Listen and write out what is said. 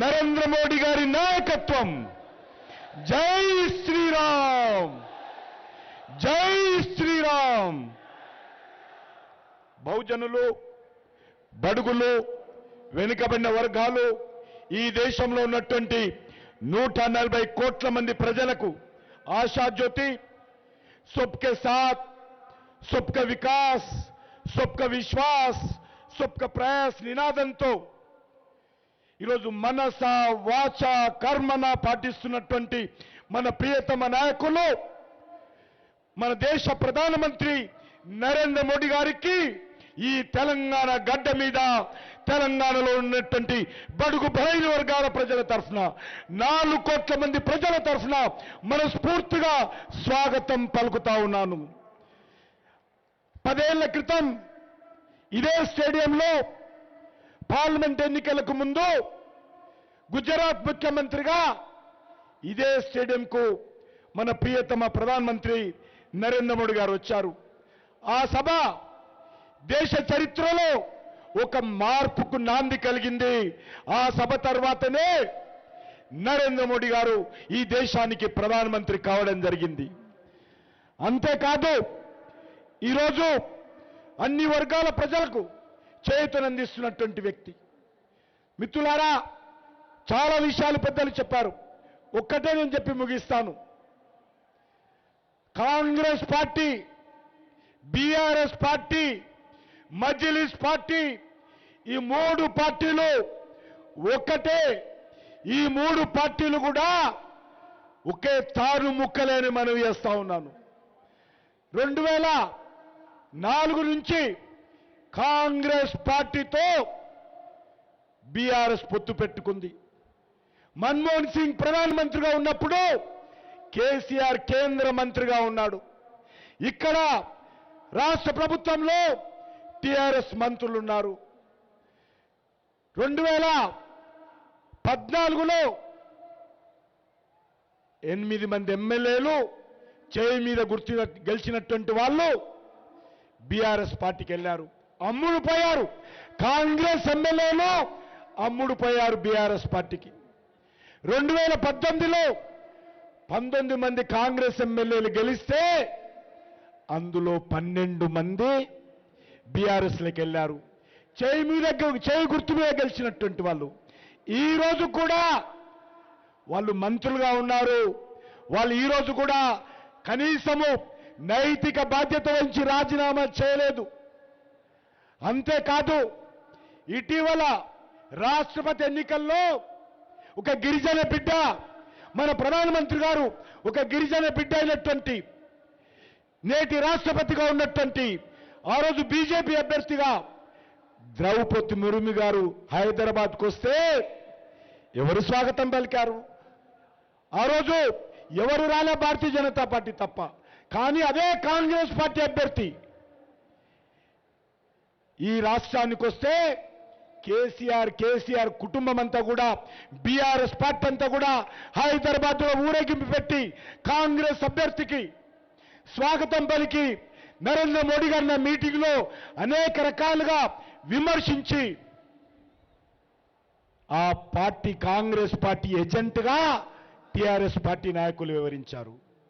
నరేంద్ర మోడీ గారి నాయకత్వం. జై శ్రీరామ్, జై శ్రీరామ్. బహుజనులు, బడుగులు, వెనుకబడిన వర్గాలు, ఈ దేశంలో ఉన్నటువంటి 140 కోట్ల మంది ప్రజలకు ఆశాజ్యోతి, सबके साथ सबका विकास, सबका विश्वास, सबका प्रयास నినాదంతో ఈరోజు మనస వాచ కర్మన పాటిస్తున్నటువంటి మన ప్రియతమ నాయకులు మన దేశ ప్రధానమంత్రి నరేంద్ర మోడీ గారికి ఈ తెలంగాణ గడ్డ మీద తెలంగాణలో ఉన్నటువంటి బడుగు బలైన వర్గాల ప్రజల తరఫున 4 కోట్ల మంది ప్రజల తరఫున మనస్ఫూర్తిగా స్వాగతం పలుకుతా ఉన్నాను. 10 ఏళ్ల క్రితం ఇదే స్టేడియంలో పార్లమెంట్ ఎన్నికలకు ముందు గుజరాత్ ముఖ్యమంత్రిగా ఇదే స్టేడియంకు మన ప్రియతమ ప్రధానమంత్రి నరేంద్ర మోడీ గారు వచ్చారు. ఆ సభ దేశ చరిత్రలో ఒక మార్పుకు నాంది కలిగింది. ఆ సభ తర్వాతనే నరేంద్ర మోడీ గారు ఈ దేశానికి ప్రధానమంత్రి కావడం జరిగింది. అంతేకాదు ఈరోజు అన్ని వర్గాల ప్రజలకు చేయూతనందిస్తున్నటువంటి వ్యక్తి. మిత్రులారా, చాలా విషయాలు పెద్దలు చెప్పారు. ఒక్కటే నేను చెప్పి ముగిస్తాను. Congress party, BRS party, Majlis party, ఈ 3 పార్టీలు ఒక్కటే. ఈ 3 పార్టీలు కూడా ఒకే తారు ముక్కలేని మనవి చేస్తా ఉన్నాను. 2004 నుంచి కాంగ్రెస్ పార్టీతో బీఆర్ఎస్ పొత్తు పెట్టుకుంది. మన్మోహన్ సింగ్ ప్రధానమంత్రిగా ఉన్నప్పుడు కేసీఆర్ కేంద్ర మంత్రిగా ఉన్నాడు. ఇక్కడ రాష్ట్ర ప్రభుత్వంలో టీఆర్ఎస్ మంత్రులు ఉన్నారు. 2014లో 8 మంది ఎమ్మెల్యేలు చేయి మీద గుర్తు గెలిచినటువంటి వాళ్ళు బీఆర్ఎస్ పార్టీకి వెళ్ళారు. అమ్ముడు పోయారు. కాంగ్రెస్ ఎమ్మెల్యేలు అమ్ముడు పోయారు బీఆర్ఎస్ పార్టీకి. 2018లో 19 మంది కాంగ్రెస్ ఎమ్మెల్యేలు గెలిస్తే అందులో 12 మంది బీఆర్ఎస్లోకి వెళ్ళారు. చేయి గుర్తు మీద గెలిచినటువంటి వాళ్ళు ఈ రోజు కూడా వాళ్ళు మంత్రులుగా ఉన్నారు. వాళ్ళు ఈ రోజు కూడా కనీసము నైతిక బాధ్యత వహించి రాజీనామా చేయలేదు. అంతేకాదు ఇటీవల రాష్ట్రపతి ఎన్నికల్లో ఒక గిరిజన బిడ్డ, మన ప్రధానమంత్రి గారు ఒక గిరిజన బిడ్డ అయినటువంటి నేటి రాష్ట్రపతిగా ఉన్నటువంటి ఆ రోజు బీజేపీ అభ్యర్థిగా ద్రౌపది ముర్ము గారు హైదరాబాద్కు వస్తే ఎవరు స్వాగతం పలికారు? ఆ రోజు ఎవరు రాలే? భారతీయ జనతా పార్టీ తప్ప. కానీ అదే కాంగ్రెస్ పార్టీ అభ్యర్థి ఈ రాష్ట్రానికి వస్తే కేసీఆర్ కుటుంబం అంతా కూడా, బీఆర్ఎస్ పార్టీ అంతా కూడా హైదరాబాద్లో ఊరేగింపు పెట్టి కాంగ్రెస్ అభ్యర్థికి స్వాగతం పలికి నరేంద్ర మోడీ గారి మీటింగ్లో అనేక రకాలుగా విమర్శించి ఆ పార్టీ కాంగ్రెస్ పార్టీ ఏజెంట్గా టీఆర్ఎస్ పార్టీ నాయకులు వివరించారు.